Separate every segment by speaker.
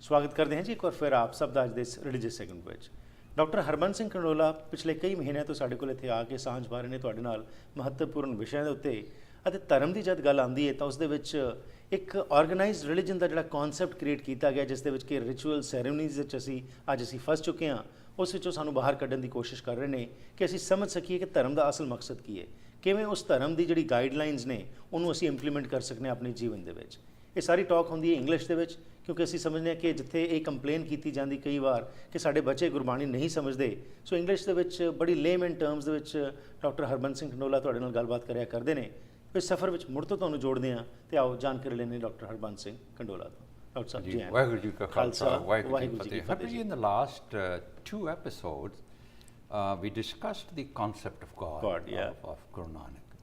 Speaker 1: ਸਵਾਗਤ ਕਰਦੇ ਹਾਂ ਜੀ ਇੱਕ ਵਾਰ ਫਿਰ ਆਪ ਸਭ ਦਾ ਅੱਜ ਦੇ ਇਸ ਰਿਲੀਜੀਅਸ ਸੈਗਮੈਂਟ ਵਿੱਚ। ਡਾਕਟਰ ਹਰਬੰਸ ਸਿੰਘ ਕੰਡੋਲਾ ਪਿਛਲੇ ਕਈ ਮਹੀਨਿਆਂ ਤੋਂ ਸਾਡੇ ਕੋਲ ਇੱਥੇ ਆ ਕੇ ਸਾਂਝ ਪਾ ਰਹੇ ਨੇ ਤੁਹਾਡੇ ਨਾਲ ਮਹੱਤਵਪੂਰਨ ਵਿਸ਼ਿਆਂ ਦੇ ਉੱਤੇ। ਅਤੇ ਧਰਮ ਦੀ ਜਦ ਗੱਲ ਆਉਂਦੀ ਹੈ ਤਾਂ ਉਸ ਦੇ ਵਿੱਚ ਇੱਕ ਆਰਗੇਨਾਈਜ਼ਡ ਰਿਲੀਜਨ ਦਾ ਜਿਹੜਾ ਕਨਸੈਪਟ ਕ੍ਰੀਏਟ ਕੀਤਾ ਗਿਆ, ਜਿਸ ਦੇ ਵਿੱਚ ਕਿ ਰਿਚੁਅਲ ਸੈਰੇਮਨੀਜ਼ ਵਿੱਚ ਅਸੀਂ ਫਸ ਚੁੱਕੇ ਹਾਂ, ਉਸ ਵਿੱਚੋਂ ਸਾਨੂੰ ਬਾਹਰ ਕੱਢਣ ਦੀ ਕੋਸ਼ਿਸ਼ ਕਰ ਰਹੇ ਨੇ ਕਿ ਅਸੀਂ ਸਮਝ ਸਕੀਏ ਕਿ ਧਰਮ ਦਾ ਅਸਲ ਮਕਸਦ ਕੀ ਹੈ, ਕਿਵੇਂ ਉਸ ਧਰਮ ਦੀ ਜਿਹੜੀ ਗਾਈਡਲਾਈਨਸ ਨੇ ਉਹਨੂੰ ਅਸੀਂ ਇੰਪਲੀਮੈਂਟ ਕਰ ਸਕਨੇ ਆਪਣੇ ਜੀਵਨ ਦੇ ਵਿੱਚ। ਇਹ ਸਾਰੀ ਟਾਕ ਹੁੰਦੀ ਹੈ ਇੰਗਲਿਸ਼ ਦੇ ਵਿੱਚ, ਕਿਉਂਕਿ ਅਸੀਂ ਸਮਝਦੇ ਹਾਂ ਕਿ ਜਿੱਥੇ ਇਹ ਕੰਪਲੇਨ ਕੀਤੀ ਜਾਂਦੀ ਕਈ ਵਾਰ ਕਿ ਸਾਡੇ ਬੱਚੇ ਗੁਰਬਾਣੀ ਨਹੀਂ ਸਮਝਦੇ, ਸੋ ਇੰਗਲਿਸ਼ ਦੇ ਵਿੱਚ ਬੜੀ ਲੇਮੈਨ ਟਰਮਸ ਦੇ ਵਿੱਚ ਡਾਕਟਰ ਹਰਬੰਸ ਸਿੰਘ ਕੰਡੋਲਾ ਤੁਹਾਡੇ ਨਾਲ ਗੱਲਬਾਤ ਕਰਿਆ ਕਰਦੇ ਨੇ। ਇਸ ਸਫ਼ਰ ਵਿੱਚ ਮੁੜ ਤੋਂ ਤੁਹਾਨੂੰ ਜੋੜਦੇ ਹਾਂ ਤੇ ਆਓ ਜਾਣਕਾਰੀ ਲੈਣੇ ਡਾਕਟਰ ਹਰਬੰਸ ਸਿੰਘ ਕੰਡੋਲਾ ਤੋਂ। ਡਾਕਟਰ ਸਾਹਿਬ ਜੀ
Speaker 2: ਵਾਹਿਗੁਰੂ ਜੀ ਕਾ ਖਾਲਸਾ ਵਾਹਿਗੁਰੂ ਜੀ ਕੀ ਫਤਿਹ। In the last two episodes we discussed the concept of God, of Guru Nanak,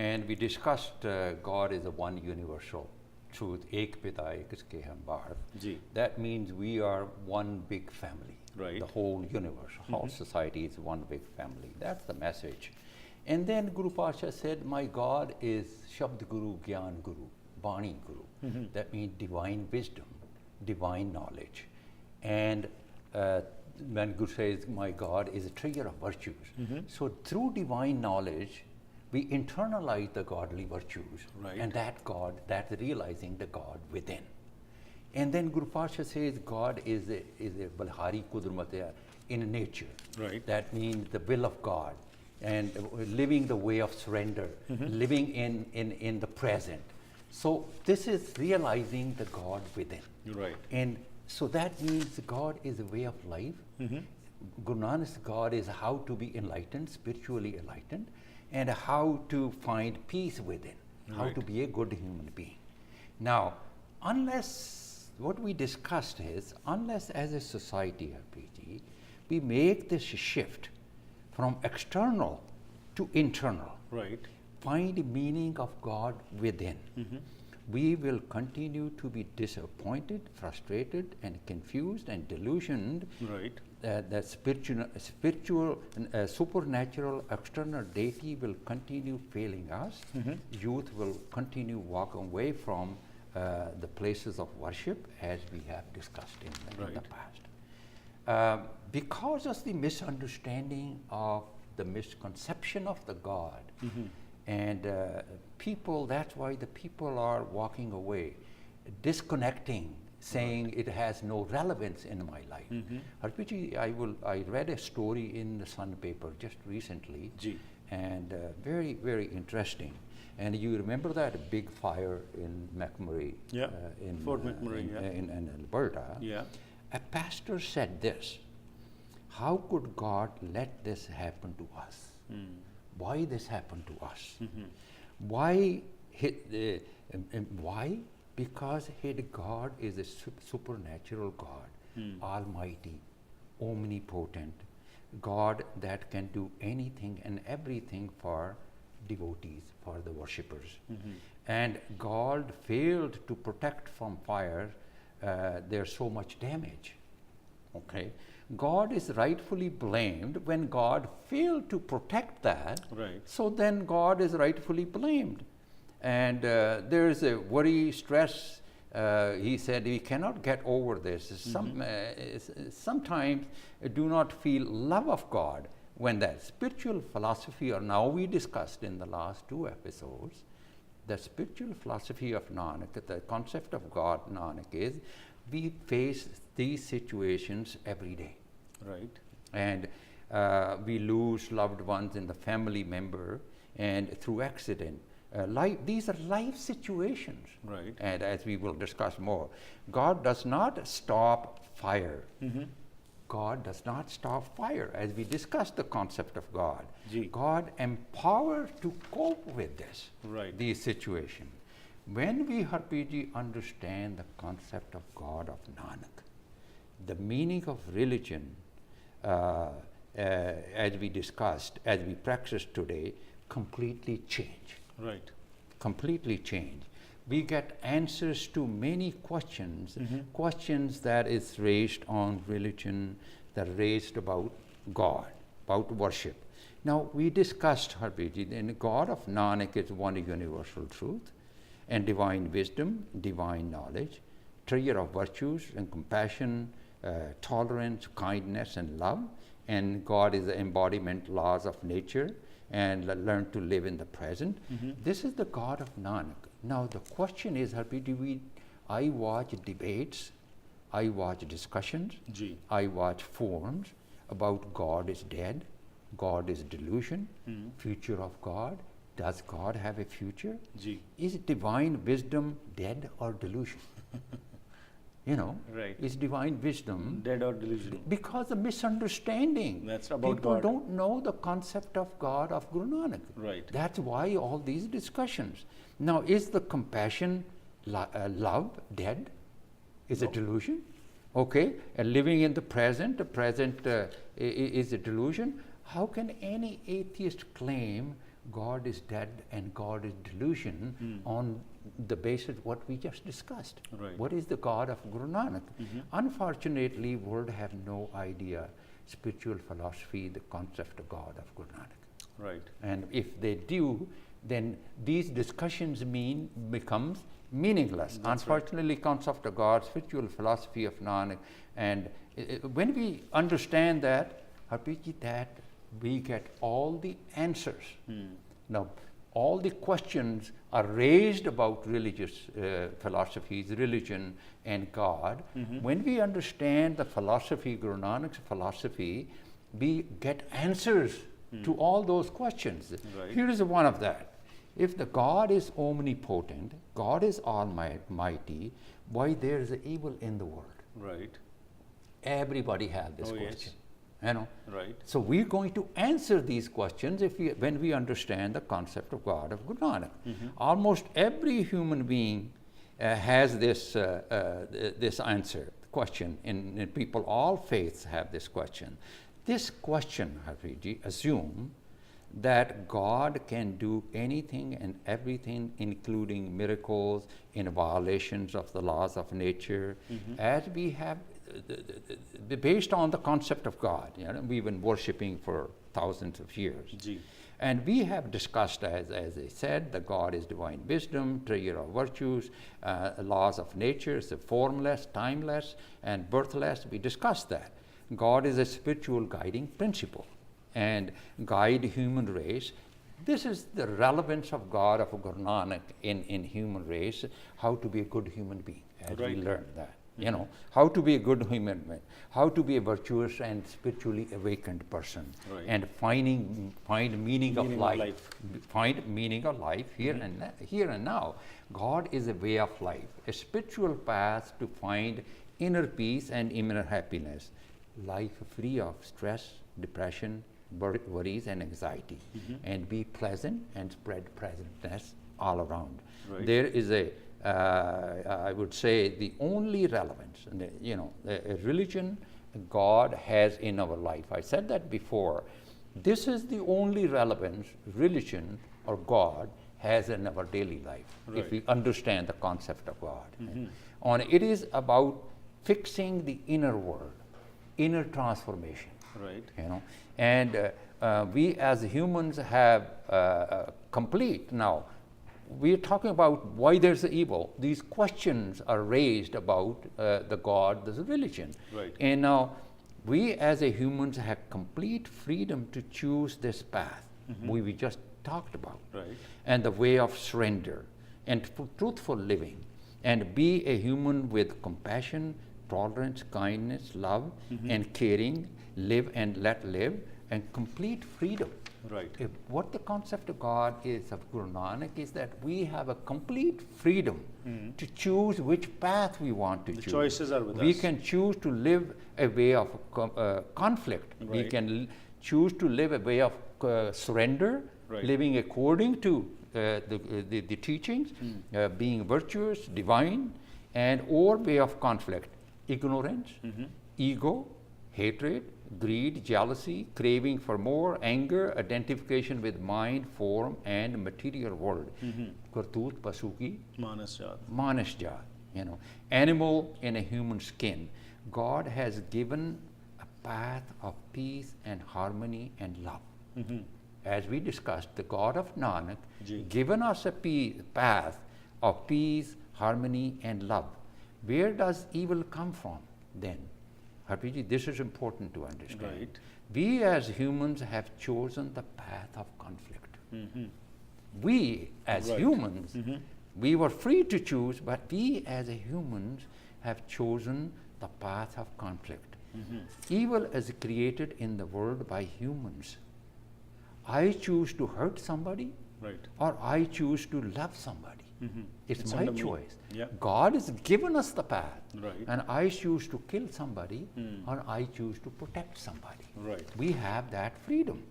Speaker 2: and we discussed God is the one universal truth, ek pita ek iske hum bharat. That means we are one big family, right? The whole universe, whole society is one big family. That's the message. And then Guru Pasha said, my God is Shabd Guru, Gyan Guru, Bani Guru. That means divine wisdom, divine knowledge. And when Guru says, my God is a trigger of virtues. So through divine knowledge, we internalize the godly virtues, right? And that God, that's realizing the God within. And then Guru Pasha says God is a Balhari Kudurmatya in nature, right? That means the will of God and living the way of surrender, living in the present. So this is realizing the God within, right? And so that means God is a way of life. Guru Nanak's God is how to be enlightened, spiritually enlightened, and how to find peace within, how to be a good human being. Now, unless, what we discussed is, unless as a society, RPG, we make this shift from external to internal, right? Find meaning of God within. We will continue to be disappointed, frustrated, and confused and delusioned. Right. That spiritual, supernatural, external deity will continue failing us. Youth will continue walking away from the places of worship, as we have discussed in the past. Because of the misunderstanding of the misconception of the God, and people, that's why the people are walking away, disconnecting, saying it has no relevance in my life. RPG, I read a story in the Sun paper just recently, and very, very interesting. And you remember that big fire in McMurray, in Fort McMurray, in Alberta? A pastor said this: how could God let this happen to us? Why this happened to us? Why? Because God is a supernatural God, almighty, omnipotent, God that can do anything and everything for devotees, for the worshippers. And God failed to protect from fire. There's so much damage. Okay, God is rightfully blamed when God failed to protect that. Right. So then God is rightfully blamed. And there is a worry, stress. He said we cannot get over this. Sometimes do not feel love of God when that spiritual philosophy, or now we discussed in the last two episodes, the spiritual philosophy of Nanak, the concept of God, Nanak, is we face these situations every day. Right. And we lose loved ones in the family member and through accident. These are life situations. Right. And as we will discuss more, God does not stop fire. God does not stop fire. As we discussed the concept of God, God empowered to cope with this, these situations. When we, RPG, understand the concept of God of Nanak, the meaning of religion, as we discussed, as we practice today, completely change. Right. Completely change. We get answers to many questions, questions that is raised on religion, that are raised about God, about worship. Now, we discussed, Harbiji, the God of Nanak is one universal truth, and divine wisdom, divine knowledge, treasure of virtues and compassion, tolerance, kindness, and love. And God is the embodiment laws of nature, and learn to live in the present. This is the God of Nanak. Now the question is, I watch debates, I watch discussions, I watch forums about God is dead, God is delusion, future of God. Does God have a future? Is divine wisdom dead or delusion? Is divine wisdom
Speaker 1: dead or delusion?
Speaker 2: Because of misunderstanding.
Speaker 1: That's about
Speaker 2: People
Speaker 1: God.
Speaker 2: don't know the concept of God of Guru Nanak.
Speaker 1: Right.
Speaker 2: That's why all these discussions. Now, is the compassion, love dead? Is it delusion? Okay, living in the present is a delusion. How can any atheist claim God is dead and God is delusion on the basis of what we just discussed?
Speaker 1: Right.
Speaker 2: What is the God of Guru Nanak? Unfortunately, world have no idea spiritual philosophy, the concept of God of Guru Nanak.
Speaker 1: Right.
Speaker 2: And if they do, then these discussions becomes meaningless.
Speaker 1: That's
Speaker 2: Unfortunately, concept of God, spiritual philosophy of Nanak, and when we understand that, Harpreet, that we get all the answers. Now, all the questions are raised about religious philosophies, religion and God. When we understand the philosophy, Guru Nanak's philosophy, we get answers to all those questions.
Speaker 1: Right.
Speaker 2: Here is one of that. If the God is omnipotent, God is almighty, why there is evil in the world?
Speaker 1: Right.
Speaker 2: Everybody has this question. Yes.
Speaker 1: Right.
Speaker 2: So we're going to answer these questions when we understand the concept of God of Guru Nanak. Almost every human being has this answer question. In people, all faiths have this question. This question, Harpreet, assume that God can do anything and everything, including miracles, in violations of the laws of nature, as we have based on the concept of God. We've been worshipping for thousands of years. And we have discussed, as I said, that God is divine wisdom, treasure of virtues, laws of nature, so formless, timeless, and birthless. We discussed that. God is a spiritual guiding principle and guide human race. This is the relevance of God of Guru Nanak in human race, how to be a good human being, as we learned that. How to be a good human being, how to be a virtuous and spiritually awakened person, and find meaning of life. Find meaning of life here and now. God is a way of life, a spiritual path to find inner peace and inner happiness, life free of stress, depression, worries and anxiety, and be pleasant and spread pleasantness all around. There is I would say the only relevance, a religion God has in our life. I said that before. This is the only relevance religion or God has in our daily life, if we understand the concept of God. It is about fixing the inner world, inner transformation. And we as humans have complete now. We are talking about why there's evil. These questions are raised about the God, the religion. And now we as a humans have complete freedom to choose this path we just talked about. And the way of surrender and truthful living, and be a human with compassion, tolerance, kindness, love, and caring, live and let live, and complete freedom. What the concept of God is of Guru Nanak is that we have a complete freedom to choose which path we want to choose.
Speaker 1: The choices are with us.
Speaker 2: We can choose to live a way of conflict. We can choose to live a way of surrender, living according to the teachings, being virtuous, divine, and or way of conflict, ignorance, ego, hatred, greed, jealousy, craving for more, anger, identification with mind, form, and material world. Kartoot, pasuki, manas jat, animal in a human skin. God has given a path of peace and harmony and love. As we discussed, the God of Nanak given us a path of peace, harmony, and love. Where does evil come from then? Harpreet, this is important to understand.
Speaker 1: Right.
Speaker 2: We as humans have chosen the path of conflict. We as humans, we were free to choose, but we as humans have chosen the path of conflict. Evil is created in the world by humans. I choose to hurt somebody,
Speaker 1: Right.
Speaker 2: or I choose to love somebody. It's my
Speaker 1: under me.
Speaker 2: choice.
Speaker 1: Yeah.
Speaker 2: God has given us the path,
Speaker 1: Right.
Speaker 2: and I choose to kill somebody, or I choose to protect somebody.
Speaker 1: Right.
Speaker 2: We have that freedom,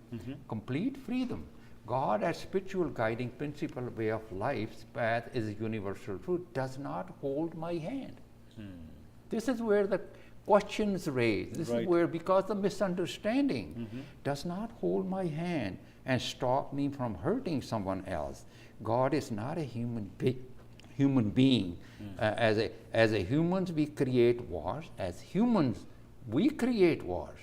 Speaker 2: complete freedom. God, as spiritual guiding principle, way of life's path is a universal truth, does not hold my hand. This is where the questions raised. This
Speaker 1: Right.
Speaker 2: is where, because the misunderstanding does not hold my hand and stop me from hurting someone else. God is not a human being. As a humans, we create wars. As humans, we create wars.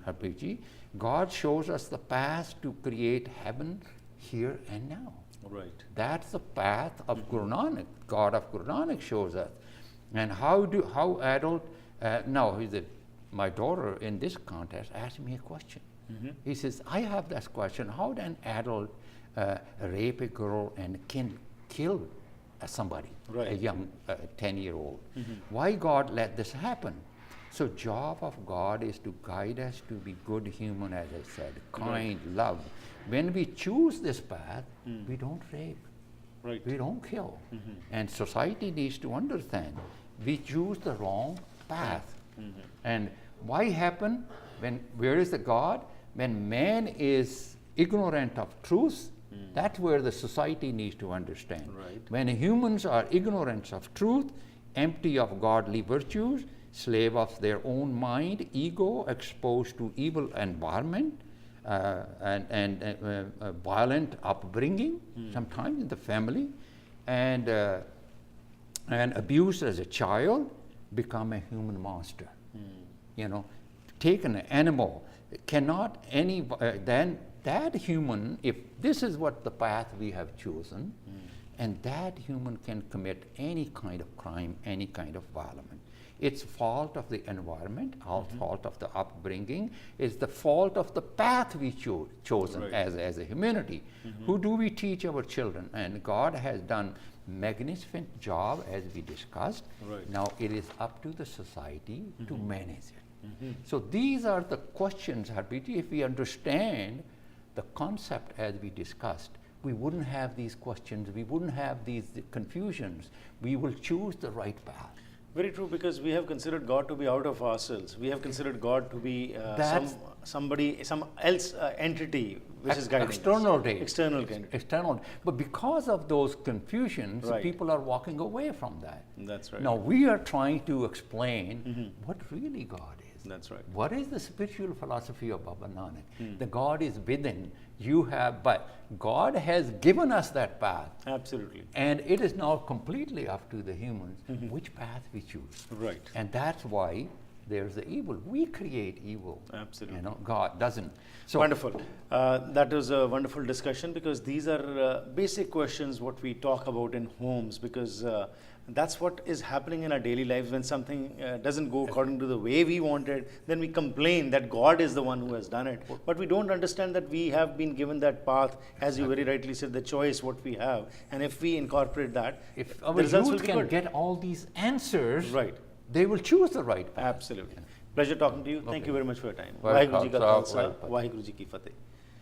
Speaker 2: Harpreet ji, God shows us the path to create heaven here and now.
Speaker 1: Right.
Speaker 2: That's the path of Guru Nanak. God of Guru Nanak shows us. And how adult, now my daughter in this contest asked me a question. He says, I have this question, how would an adult rape a girl and kill somebody,
Speaker 1: Right.
Speaker 2: a young 10-year-old? Why God let this happen? So job of God is to guide us to be good human, as I said, kind, love. When we choose this path, we don't rape.
Speaker 1: Right.
Speaker 2: We don't kill. And society needs to understand we choose the wrong path. And why happen? Where is the God? When man is ignorant of truth, that's where the society needs to understand.
Speaker 1: Right.
Speaker 2: When humans are ignorant of truth, empty of godly virtues, slave of their own mind, ego, exposed to evil environment, and violent upbringing, sometimes in the family, and abused as a child, become a human monster. Take an animal, cannot then that human, if this is what the path we have chosen, and that human can commit any kind of crime, any kind of violence. It's fault of the environment, our fault of the upbringing, it's the fault of the path we chosen
Speaker 1: Right.
Speaker 2: as a humanity. Who do we teach our children? And God has done magnificent job, as we discussed.
Speaker 1: Right.
Speaker 2: Now it is up to the society to manage it. So these are the questions, Harpreet. If we understand the concept as we discussed, we wouldn't have these questions, we wouldn't have these confusions. We will choose the right path.
Speaker 1: Very true, because we have considered God to be out of ourselves. We have considered God to be some else entity which is guiding
Speaker 2: external
Speaker 1: us.
Speaker 2: day. External. But because of those confusions,
Speaker 1: Right.
Speaker 2: people are walking away from that.
Speaker 1: That's right.
Speaker 2: Now we are trying to explain what really God is.
Speaker 1: That's right.
Speaker 2: What is the spiritual philosophy of Baba Nanak? The God is within. You have, but God has given us that path.
Speaker 1: Absolutely.
Speaker 2: And it is now completely up to the humans which path we choose.
Speaker 1: Right.
Speaker 2: And that's why there's the evil. We create evil.
Speaker 1: Absolutely.
Speaker 2: God doesn't. So
Speaker 1: Wonderful. That was a wonderful discussion, because these are basic questions what we talk about in homes, because that's what is happening in our daily lives. When something doesn't go according to the way we wanted, then we complain that God is the one who has done it. But we don't understand that we have been given that path, as you very rightly said, the choice what we have. And if we incorporate that,
Speaker 2: if
Speaker 1: the
Speaker 2: our
Speaker 1: results will
Speaker 2: youth
Speaker 1: be
Speaker 2: can
Speaker 1: good.
Speaker 2: get all these answers,
Speaker 1: Right.
Speaker 2: they will choose the right path.
Speaker 1: Absolutely. Pleasure talking to you. Thank
Speaker 2: Okay.
Speaker 1: you very much for your time.
Speaker 2: Welcome.
Speaker 1: Waheguru ji ਕਾ Khalsa,
Speaker 2: Welcome.
Speaker 1: Waheguru ji ਕੀ ਫਤਿਹ।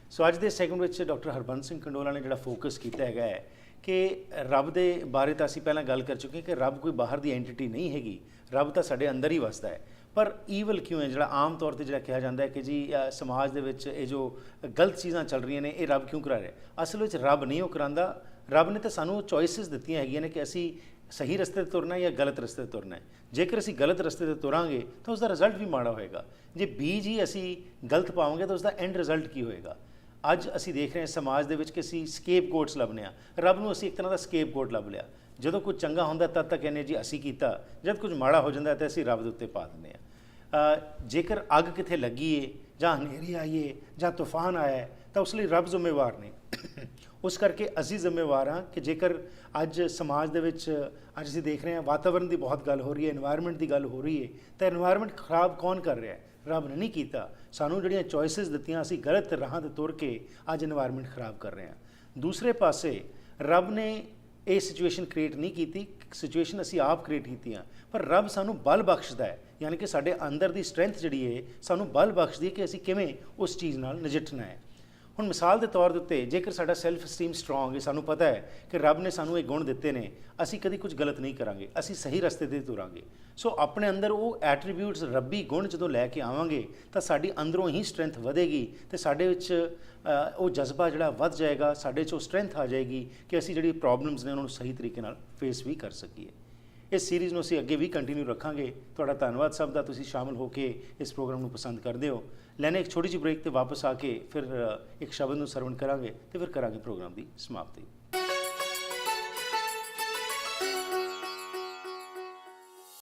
Speaker 1: ਸੋ ਅੱਜ ਦੇ segment ਵਿੱਚ doctor Harbans Singh Kandola ਨੇ ਜਿਹੜਾ focus ਕੀਤਾ ਹੈਗਾ ਹੈ ਕਿ ਰੱਬ ਦੇ ਬਾਰੇ ਤਾਂ ਅਸੀਂ ਪਹਿਲਾਂ ਗੱਲ ਕਰ ਚੁੱਕੇ ਕਿ ਰੱਬ ਕੋਈ ਬਾਹਰ ਦੀ ਐਂਟੀਟੀ ਨਹੀਂ ਹੈਗੀ, ਰੱਬ ਤਾਂ ਸਾਡੇ ਅੰਦਰ ਹੀ ਵਸਦਾ ਹੈ। ਪਰ ਈਵਲ ਕਿਉਂ ਹੈ, ਜਿਹੜਾ ਆਮ ਤੌਰ ਤੇ ਜਿਹੜਾ ਕਿਹਾ ਜਾਂਦਾ ਹੈ ਕਿ ਜੀ ਸਮਾਜ ਦੇ ਵਿੱਚ ਇਹ ਜੋ ਗਲਤ ਚੀਜ਼ਾਂ ਚੱਲ ਰਹੀਆਂ ਨੇ, ਇਹ ਰੱਬ ਕਿਉਂ ਕਰਾ ਰਿਹਾ? ਅਸਲ ਵਿੱਚ ਰੱਬ ਨਹੀਂ ਉਹ ਕਰਾਉਂਦਾ। ਰੱਬ ਨੇ ਤਾਂ ਸਾਨੂੰ ਚੋਇਸਿਸ ਦਿੱਤੀਆਂ ਹੈਗੀਆਂ ਨੇ ਕਿ ਅਸੀਂ ਸਹੀ ਰਸਤੇ 'ਤੇ ਤੁਰਨਾ ਜਾਂ ਗਲਤ ਰਸਤੇ 'ਤੇ ਤੁਰਨਾ ਹੈ। ਜੇਕਰ ਅਸੀਂ ਗਲਤ ਰਸਤੇ 'ਤੇ ਤੁਰਾਂਗੇ ਤਾਂ ਉਸ ਦਾ ਰਿਜ਼ਲਟ ਵੀ ਮਾੜਾ ਹੋਏਗਾ। ਜੇ ਬੀਜ ਹੀ ਅਸੀਂ ਗਲਤ ਪਾਵਾਂਗੇ ਤਾਂ ਉਸ ਦਾ ਐਂਡ ਰਿਜ਼ਲਟ ਕੀ ਹੋਏਗਾ? ਅੱਜ ਅਸੀਂ ਦੇਖ ਰਹੇ ਹਾਂ ਸਮਾਜ ਦੇ ਵਿੱਚ ਕਿ ਅਸੀਂ ਸਕੇਪ ਕੋਟਸ ਲੱਭਦੇ ਹਾਂ। ਰੱਬ ਨੂੰ ਅਸੀਂ ਇੱਕ ਤਰ੍ਹਾਂ ਦਾ ਸਕੇਪ ਕੋਟ ਲੱਭ ਲਿਆ। ਜਦੋਂ ਕੁਝ ਚੰਗਾ ਹੁੰਦਾ ਤਦ ਤੱਕ ਕਹਿੰਦੇ ਜੀ ਅਸੀਂ ਕੀਤਾ, ਜਦ ਕੁਝ ਮਾੜਾ ਹੋ ਜਾਂਦਾ ਤਾਂ ਅਸੀਂ ਰੱਬ ਦੇ ਉੱਤੇ ਪਾ ਦਿੰਦੇ ਹਾਂ। ਜੇਕਰ ਅੱਗ ਕਿਤੇ ਲੱਗੀ ਏ ਜਾਂ ਹਨੇਰੀ ਆਈ ਏ ਜਾਂ ਤੂਫਾਨ ਆਇਆ ਹੈ ਤਾਂ ਉਸ ਲਈ ਰੱਬ ਜ਼ਿੰਮੇਵਾਰ ਨਹੀਂ। ਉਸ ਕਰਕੇ ਅਸੀਂ ਜ਼ਿੰਮੇਵਾਰ ਹਾਂ ਕਿ ਜੇਕਰ ਅੱਜ ਸਮਾਜ ਦੇ ਵਿੱਚ ਅੱਜ ਅਸੀਂ ਦੇਖ ਰਹੇ ਹਾਂ ਵਾਤਾਵਰਣ ਦੀ ਬਹੁਤ ਗੱਲ ਹੋ ਰਹੀ ਹੈ, এনवायरमेंट ਦੀ ਗੱਲ ਹੋ ਰਹੀ ਹੈ, ਤਾਂ এনवायरमेंट ਖਰਾਬ ਕੌਣ ਕਰ ਰਿਹਾ ਹੈ? ਰੱਬ ਨੇ ਨਹੀਂ ਕੀਤਾ। ਸਾਨੂੰ ਜਿਹੜੀਆਂ ਚੋਇਸਿਸ ਦਿੱਤੀਆਂ ਅਸੀਂ ਗਲਤ ਰਾਹਾਂ ਤੇ ਤੁਰ ਕੇ ਅੱਜ এনवायरमेंट ਖਰਾਬ ਕਰ ਰਹੇ ਹਾਂ। ਦੂਸਰੇ ਪਾਸੇ ਰੱਬ ਨੇ ਇਹ ਸਿਚੁਏਸ਼ਨ ਕ੍ਰੀਏਟ ਨਹੀਂ ਕੀਤੀ, ਸਿਚੁਏਸ਼ਨ ਅਸੀਂ ਆਪ ਕ੍ਰੀਏਟ ਕੀਤੀਆਂ, ਪਰ ਰੱਬ ਸਾਨੂੰ ਬਲ ਬਖਸ਼ਦਾ ਹੈ, ਯਾਨੀ ਕਿ ਸਾਡੇ ਅੰਦਰ ਦੀ ਸਟਰੈਂਥ ਜਿਹੜੀ ਹੈ ਸਾਨੂੰ ਬਲ ਬਖਸ਼ਦੀ ਹੈ ਕਿ ਅਸੀਂ ਕਿਵੇਂ ਉਸ ਚੀਜ਼ ਨਾਲ ਨਜਿੱਠਣਾ ਹੈ। ਹੁਣ ਮਿਸਾਲ ਦੇ ਤੌਰ ਦੇ ਉੱਤੇ ਜੇਕਰ ਸਾਡਾ ਸੈਲਫ ਸਟੀਮ ਸਟਰੋਂਗ ਹੈ, ਸਾਨੂੰ ਪਤਾ ਹੈ ਕਿ ਰੱਬ ਨੇ ਸਾਨੂੰ ਇਹ ਗੁਣ ਦਿੱਤੇ ਨੇ, ਅਸੀਂ ਕਦੀ ਕੁਝ ਗਲਤ ਨਹੀਂ ਕਰਾਂਗੇ, ਅਸੀਂ ਸਹੀ ਰਸਤੇ 'ਤੇ ਤੁਰਾਂਗੇ। ਸੋ ਆਪਣੇ ਅੰਦਰ ਉਹ ਐਟਰੀਬਿਊਟਸ ਰੱਬੀ ਗੁਣ ਜਦੋਂ ਲੈ ਕੇ ਆਵਾਂਗੇ ਤਾਂ ਸਾਡੀ ਅੰਦਰੋਂ ਹੀ ਸਟਰੈਂਥ ਵਧੇਗੀ ਅਤੇ ਸਾਡੇ ਵਿੱਚ ਉਹ ਜਜ਼ਬਾ ਜਿਹੜਾ ਵੱਧ ਜਾਏਗਾ, ਸਾਡੇ 'ਚ ਉਹ ਸਟਰੈਂਥ ਆ ਜਾਏਗੀ ਕਿ ਅਸੀਂ ਜਿਹੜੀ ਪ੍ਰੋਬਲਮਸ ਨੇ ਉਹਨਾਂ ਨੂੰ ਸਹੀ ਤਰੀਕੇ ਨਾਲ ਫੇਸ ਵੀ ਕਰ ਸਕੀਏ। ਇਸ ਸੀਰੀਜ਼ ਨੂੰ ਅਸੀਂ ਅੱਗੇ ਵੀ ਕੰਟੀਨਿਊ ਰੱਖਾਂਗੇ। ਤੁਹਾਡਾ ਧੰਨਵਾਦ ਸਭ ਦਾ, ਤੁਸੀਂ ਸ਼ਾਮਲ ਹੋ ਕੇ ਇਸ ਪ੍ਰੋਗਰਾਮ ਨੂੰ ਪਸੰਦ ਕਰਦੇ ਹੋ। ਲੈਣੇ ਇੱਕ ਛੋਟੀ ਜਿਹੀ ਬ੍ਰੇਕ ਤੇ ਵਾਪਸ ਆ ਕੇ ਫਿਰ ਇੱਕ ਸ਼ਬਦ ਨੂੰ ਸਰਵਣ ਕਰਾਂਗੇ ਤੇ ਫਿਰ ਕਰਾਂਗੇ ਪ੍ਰੋਗਰਾਮ ਦੀ ਸਮਾਪਤੀ।